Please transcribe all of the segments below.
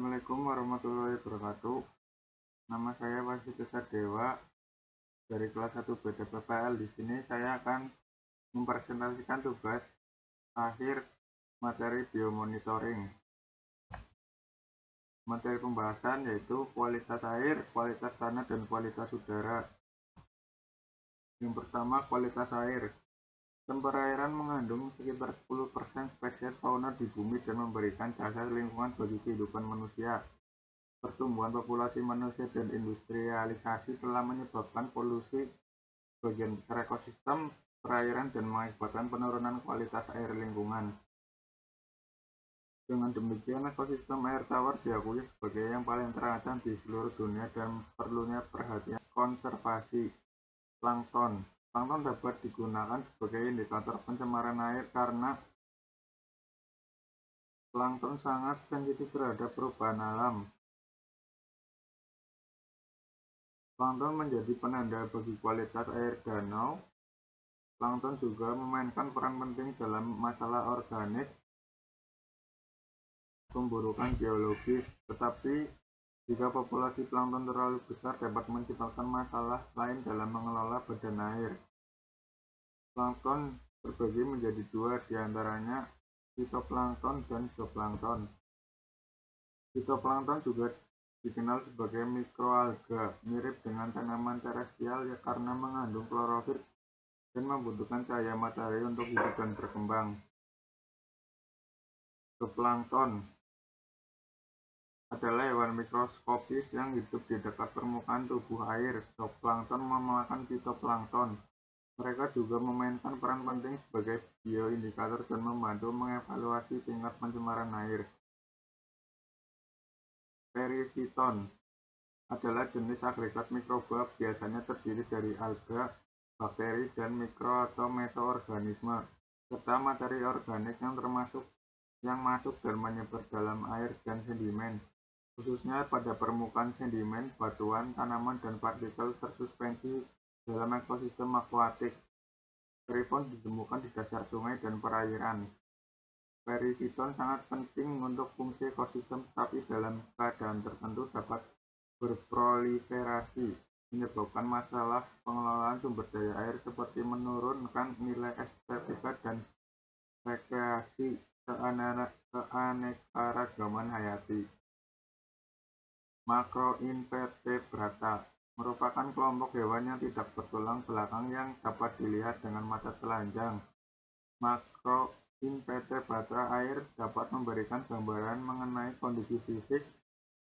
Assalamualaikum warahmatullahi wabarakatuh. Nama saya Wasidhu Sadewa dari kelas 1 BDPPL. Di sini saya akan mempresentasikan tugas akhir materi biomonitoring. Materi pembahasan yaitu kualitas air, kualitas tanah, dan kualitas udara. Yang pertama, kualitas air. Sumber perairan mengandung sekitar 10% spesies fauna di bumi dan memberikan jasa lingkungan bagi kehidupan manusia. Pertumbuhan populasi manusia dan industrialisasi telah menyebabkan polusi bagian besar ekosistem perairan dan mengakibatkan penurunan kualitas air lingkungan. Dengan demikian, ekosistem air tawar diakui sebagai yang paling terancam di seluruh dunia dan perlunya perhatian konservasi. Plankton. Plankton dapat digunakan sebagai indikator pencemaran air karena plankton sangat sensitif terhadap perubahan alam. Plankton menjadi penanda bagi kualitas air danau. Plankton juga memainkan peran penting dalam masalah organik, pemburukan biologis, tetapi jika populasi plankton terlalu besar dapat menciptakan masalah lain dalam mengelola badan air. Plankton terbagi menjadi dua, diantaranya fitoplankton dan zooplankton. Fitoplankton juga dikenal sebagai mikroalga, mirip dengan tanaman terestrial karena mengandung klorofil dan membutuhkan cahaya matahari untuk hidup dan berkembang. Zooplankton adalah hewan mikroskopis yang hidup di dekat permukaan tubuh air. Zooplankton memakan fitoplankton. Mereka juga memainkan peran penting sebagai bioindikator dan membantu mengevaluasi tingkat pencemaran air. Perifiton adalah jenis agregat mikroba, biasanya terdiri dari alga, bakteri, dan mikro atau mesoorganisme, serta materi organik yang masuk dan menyebar dalam air dan sedimen, khususnya pada permukaan sedimen, batuan, tanaman, dan partikel tersuspensi dalam ekosistem akuatik. Perifiton ditemukan di dasar sungai dan perairan. Perifiton sangat penting untuk fungsi ekosistem, tetapi dalam keadaan tertentu dapat berproliferasi, menyebabkan masalah pengelolaan sumber daya air seperti menurunkan nilai estetika dan rekreasi keanekaragaman hayati. Makroinvertebrata merupakan kelompok hewan yang tidak bertulang belakang yang dapat dilihat dengan mata telanjang. Makroinvertebrata air dapat memberikan gambaran mengenai kondisi fisik,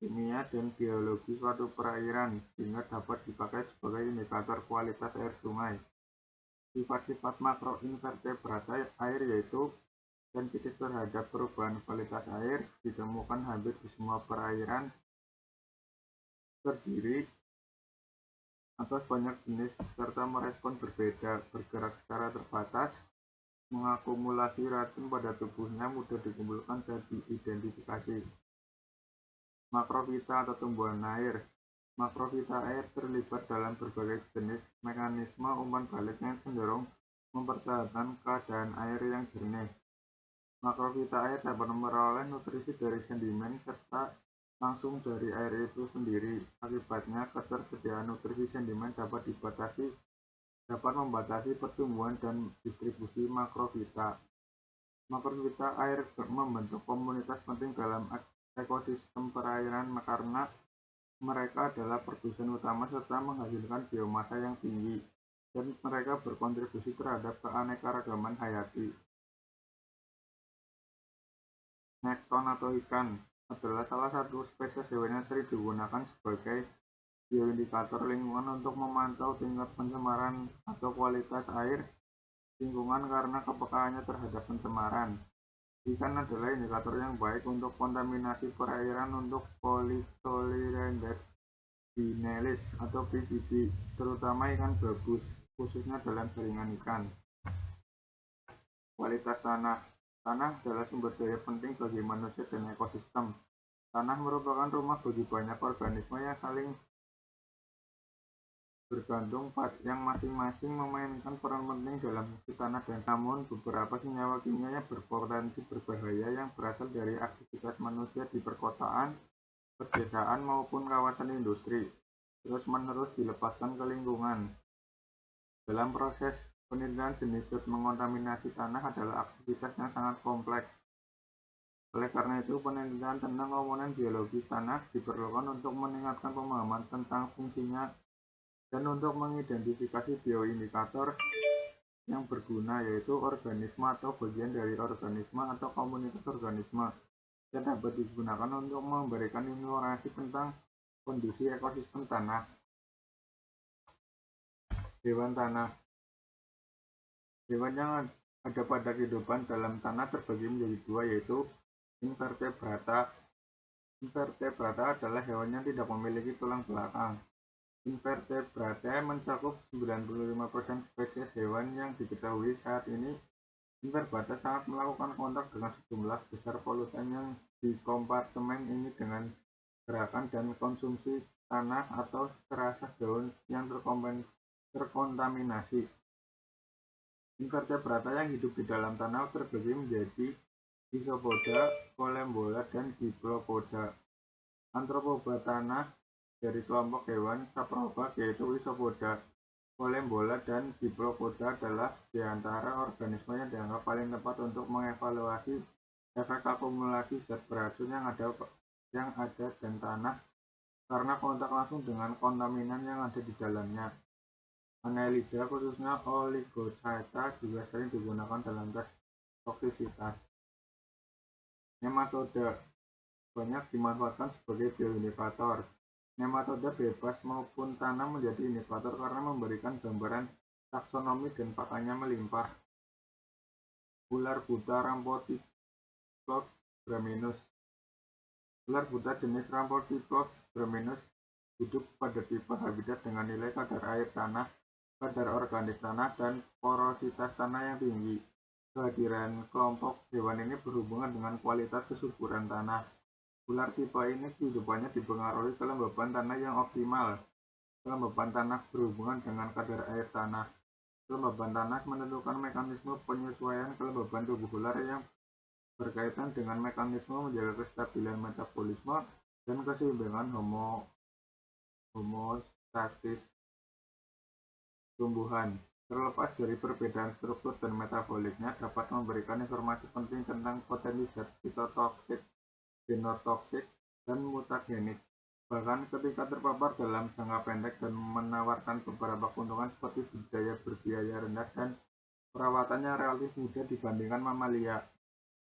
kimia, dan biologi suatu perairan, sehingga dapat dipakai sebagai indikator kualitas air sungai. Sifat-sifat makroinvertebrata air yaitu sensitif terhadap perubahan kualitas air, ditemukan hampir di semua perairan, terdiri atas banyak jenis serta merespon berbeda, bergerak secara terbatas, mengakumulasi racun pada tubuhnya, mudah dikumpulkan dan diidentifikasi. Makrofita atau tumbuhan air. Makrofita air terlibat dalam berbagai jenis mekanisme umpan balik yang cenderung mempertahankan keadaan air yang jernih. Makrofita air dapat memperoleh nutrisi dari sedimen serta langsung dari air itu sendiri. Akibatnya, ketersediaan nutrisi sedimen dapat membatasi pertumbuhan dan distribusi makrofita. Makrofita air membentuk komunitas penting dalam ekosistem perairan karena mereka adalah produsen utama serta menghasilkan biomasa yang tinggi, dan mereka berkontribusi terhadap keanekaragaman hayati. Nekton atau ikan adalah salah satu spesies hewan yang sering digunakan sebagai bioindikator lingkungan untuk memantau tingkat pencemaran atau kualitas air lingkungan karena kepekaannya terhadap pencemaran. Ikan adalah indikator yang baik untuk kontaminasi perairan untuk Polychlorinated binelis atau PCB, terutama ikan gabus, khususnya dalam jaringan ikan. Kualitas tanah. Tanah adalah sumber daya penting bagi manusia dan ekosistem. Tanah merupakan rumah bagi banyak organisme yang saling bergantung yang masing-masing memainkan peran penting dalam fungsi tanah, dan namun beberapa senyawa kimia yang berpotensi berbahaya yang berasal dari aktivitas manusia di perkotaan pedesaan maupun kawasan industri, terus-menerus dilepaskan ke lingkungan. Dalam proses penelitian, jenis zat mengontaminasi tanah adalah aktivitas yang sangat kompleks. Oleh karena itu, penelitian tentang komponen biologis tanah diperlukan untuk meningkatkan pemahaman tentang fungsinya dan untuk mengidentifikasi bioindikator yang berguna, yaitu organisme atau bagian dari organisme atau komunitas organisme yang dapat digunakan untuk memberikan informasi tentang kondisi ekosistem tanah. Hewan tanah. Hewan yang ada pada kehidupan dalam tanah terbagi menjadi dua, yaitu invertebrata. Invertebrata adalah hewan yang tidak memiliki tulang belakang. Invertebrata mencakup 95% spesies hewan yang diketahui saat ini. Invertebrata sangat melakukan kontak dengan sejumlah besar polutan yang di kompartemen ini dengan gerakan dan konsumsi tanah atau serasa daun yang terkontaminasi. Invertebrata yang hidup di dalam tanah terbagi menjadi isopoda, colembola, dan diplopoda. Antropoda tanah dari kelompok hewan saproba, yaitu isopoda, colembola, dan diplopoda adalah di antara organisme yang dianggap paling tepat untuk mengevaluasi efek akumulasi zat beracun yang ada dan tanah karena kontak langsung dengan kontaminan yang ada di dalamnya. Annelida, khususnya Oligochaeta, juga sering digunakan dalam tes toksisitas. Nematoda banyak dimanfaatkan sebagai bioindikator. Nematoda bebas maupun tanam menjadi indikator karena memberikan gambaran taksonomi dan pakannya melimpah. Ular buta Ramphothiopus braminus. Ular buta jenis Ramphothiopus braminus hidup pada tipe habitat dengan nilai kadar air tanah, kadar organik tanah, dan porositas tanah yang tinggi. Kehadiran kelompok hewan ini berhubungan dengan kualitas kesuburan tanah. Ular tipe ini kehidupannya dipengaruhi kelembaban tanah yang optimal. Kelembaban tanah berhubungan dengan kadar air tanah. Kelembaban tanah menentukan mekanisme penyesuaian kelembaban tubuh ular yang berkaitan dengan mekanisme menjaga kestabilan metabolisme dan keseimbangan homeostatis tumbuhan. Terlepas dari perbedaan struktur dan metaboliknya, dapat memberikan informasi penting tentang potensi zat fitotoksik, genotoksik, dan mutagenik. Bahkan ketika terpapar dalam jangka pendek dan menawarkan beberapa keuntungan seperti budidaya berbiaya rendah dan perawatan yang relatif mudah dibandingkan mamalia.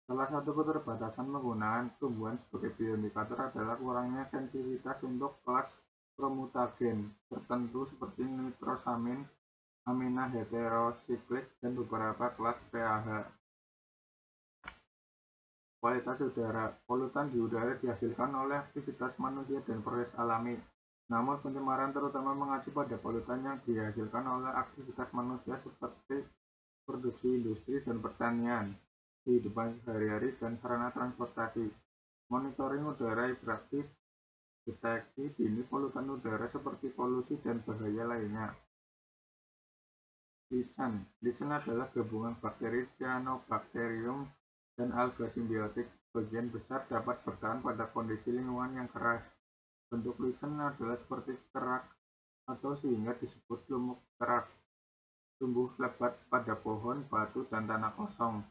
Salah satu keterbatasan penggunaan tumbuhan sebagai bioindikator adalah kurangnya sensitivitas untuk kelas promutagen tertentu seperti nitrosamin, amina heterosiklik, dan beberapa kelas pH. Kualitas udara. Polutan di udara dihasilkan oleh aktivitas manusia dan proses alami. Namun pencemaran terutama mengacu pada polutan yang dihasilkan oleh aktivitas manusia seperti produksi industri dan pertanian, kehidupan sehari-hari, dan sarana transportasi. Monitoring udara interaktif, deteksi dini polutan udara seperti polusi dan bahaya lainnya. Lichen. Lichen adalah gabungan bakteri Cyanobacterium dan alga simbiotik. Sebagian besar dapat bertahan pada kondisi lingkungan yang keras. Bentuk lichen adalah seperti kerak atau sehingga disebut lumut kerak. Tumbuh lebat pada pohon, batu, dan tanah kosong.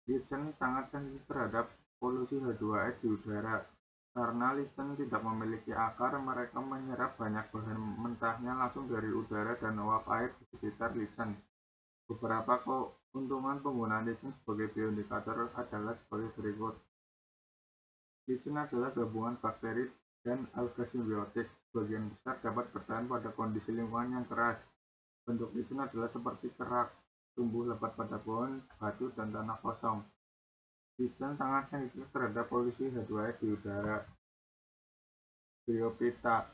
Lichen sangat sensitif terhadap polusi H2S di udara. Karena lichen tidak memiliki akar, mereka menyerap banyak bahan mentahnya langsung dari udara dan uap air di sekitar lichen. Beberapa keuntungan penggunaan lichen sebagai bioindikator adalah sebagai berikut. Lichen adalah gabungan bakteri dan alga simbiotik. Sebagian besar dapat bertahan pada kondisi lingkungan yang keras. Bentuk lichen adalah seperti kerak, tumbuh lebat pada pohon, batu, dan tanah kosong. Lichen sangat sensitif terhadap polusi H2S di udara. Bryophyta.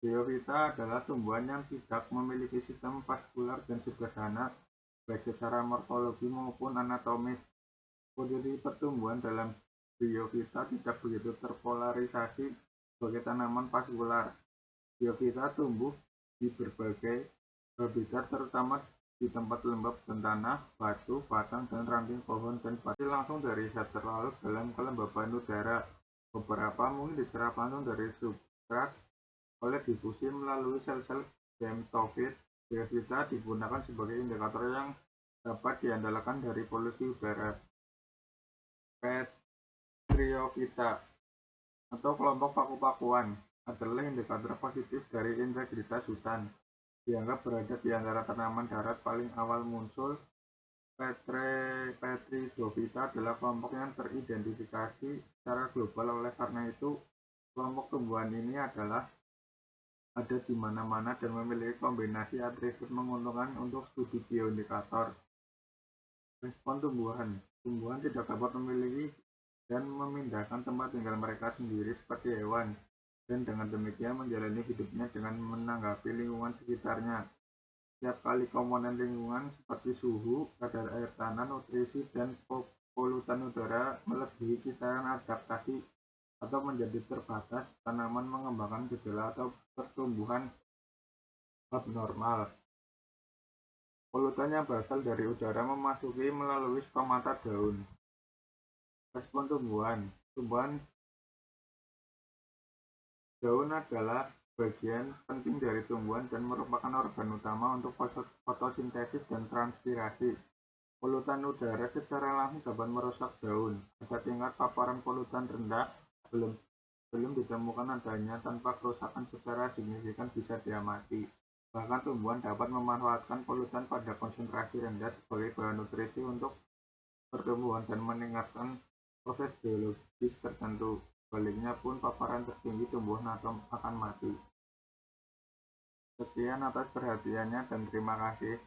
Bryophyta adalah tumbuhan yang tidak memiliki sistem vaskular dan sederhana, baik secara morfologi maupun anatomis. Posisi pertumbuhan dalam Bryophyta tidak begitu terpolarisasi sebagai tanaman vaskular. Bryophyta tumbuh di berbagai habitat, terutama di tempat lembab dan tanah, batu, batang, dan ranting pohon, dan pasti langsung dari zat terlarut dalam kelembaban udara. Beberapa mungkin diserap langsung dari substrat oleh difusi melalui sel-sel gametofit. Biofita digunakan sebagai indikator yang dapat diandalkan dari polusi udara. Petriofita atau kelompok paku-pakuan adalah indikator positif dari integritas hutan. Dianggap berada di antara tanaman darat paling awal muncul. Petridophyta adalah kelompok yang teridentifikasi secara global, oleh karena itu kelompok tumbuhan ini ada di mana-mana dan memiliki kombinasi atribut menguntungkan untuk studi bioindikator. Respon tumbuhan. Tumbuhan tidak dapat memiliki dan memindahkan tempat tinggal mereka sendiri seperti hewan, dan dengan demikian menjalani hidupnya dengan menanggapi lingkungan sekitarnya. Setiap kali komponen lingkungan seperti suhu, kadar air tanah, nutrisi, dan polutan udara melebihi kisaran adaptasi atau menjadi terbatas, tanaman mengembangkan gejala atau pertumbuhan abnormal. Polutan yang berasal dari udara memasuki melalui stomata daun. Respon tumbuhan. Tumbuhan daun adalah bagian penting dari tumbuhan dan merupakan organ utama untuk fotosintesis dan transpirasi. Polutan udara secara langsung dapat merusak daun. Pada tingkat paparan polutan rendah, belum ditemukan adanya tanpa kerusakan secara signifikan bisa diamati. Bahkan tumbuhan dapat memanfaatkan polutan pada konsentrasi rendah sebagai bahan nutrisi untuk pertumbuhan dan meningkatkan proses biologis tertentu. Sebaliknya pun, paparan tertinggi tumbuhan akan mati. Sekian atas perhatiannya dan terima kasih.